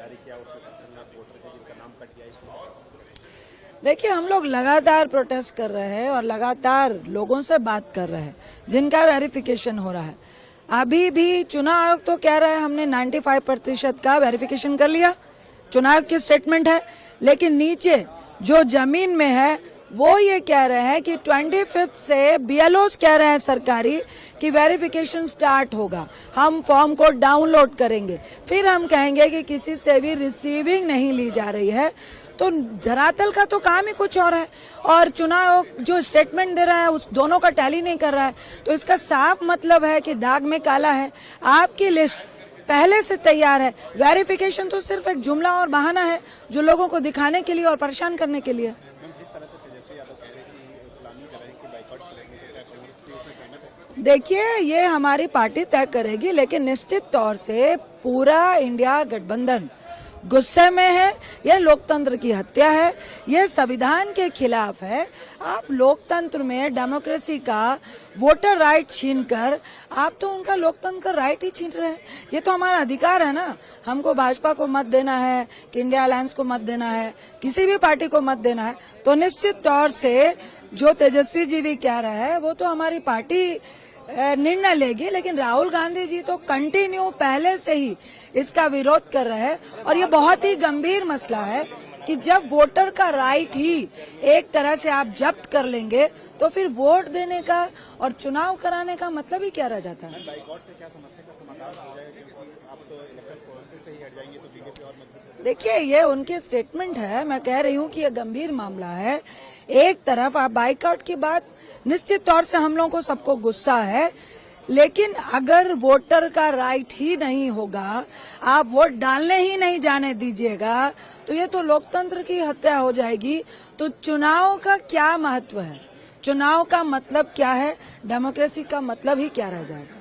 जारी किया, उसमें खतरनाक वोटर थे जिनका नाम कट गया। इसको देखिए, हम लोग लगातार प्रोटेस्ट कर रहे हैं और लगातार लोगों से बात कर रहे हैं जिनका वेरिफिकेशन हो रहा है। अभी भी चुनाव आयोग तो कह रहा है हमने 95% का वेरिफिकेशन कर लिया, चुनाव आयोग की स्टेटमेंट है, लेकिन नीचे जो जमीन में है वो ये कह रहे हैं कि 25 से BLOs कह रहे हैं सरकारी कि वेरिफिकेशन स्टार्ट होगा, हम फॉर्म को डाउनलोड करेंगे, फिर हम कहेंगे कि किसी से भी रिसीविंग नहीं ली जा रही है। तो धरातल का तो काम ही कुछ और है और चुनाव आयोग जो स्टेटमेंट दे रहा है उस दोनों का टैली नहीं कर रहा है। तो इसका साफ मतलब है कि दाग में काला है। आपकी लिस्ट पहले से तैयार है, वेरिफिकेशन तो सिर्फ एक जुमला और बहाना है जो लोगों को दिखाने के लिए और परेशान करने के लिए। देखिए, ये हमारी पार्टी तय करेगी, लेकिन निश्चित तौर से पूरा इंडिया गठबंधन गुस्से में है। यह लोकतंत्र की हत्या है, यह संविधान के खिलाफ है। आप लोकतंत्र में डेमोक्रेसी का वोटर राइट छीनकर आप तो उनका लोकतंत्र का राइट ही छीन रहे हैं। ये तो हमारा अधिकार है ना, हमको भाजपा को मत देना है कि इंडिया अलायंस को मत देना है, किसी भी पार्टी को मत देना है। तो निश्चित तौर से जो तेजस्वी जी भी कह रहे हैं वो तो हमारी पार्टी निर्णय लेगी, लेकिन राहुल गांधी जी तो कंटिन्यू पहले से ही इसका विरोध कर रहे हैं। और ये बहुत ही गंभीर मसला है कि जब वोटर का राइट ही एक तरह से आप जब्त कर लेंगे तो फिर वोट देने का और चुनाव कराने का मतलब ही क्या रह जाता है। बाइकआउट से क्या समस्या का समाधान हो जाएगा, क्योंकि आप तो इलेक्शन प्रोसेस से ही हट जाएंगे तो बीजेपी और मजबूत। देखिए, ये उनकी स्टेटमेंट है, मैं कह रही हूँ कि ये गंभीर मामला है। एक तरफ आप बाइकआउट की बात, निश्चित तौर से हम लोगों को सबको गुस्सा है, लेकिन अगर वोटर का राइट ही नहीं होगा, आप वोट डालने ही नहीं जाने दीजिएगा, तो ये तो लोकतंत्र की हत्या हो जाएगी। तो चुनाव का क्या महत्व है, चुनाव का मतलब क्या है, डेमोक्रेसी का मतलब ही क्या रह जाएगा।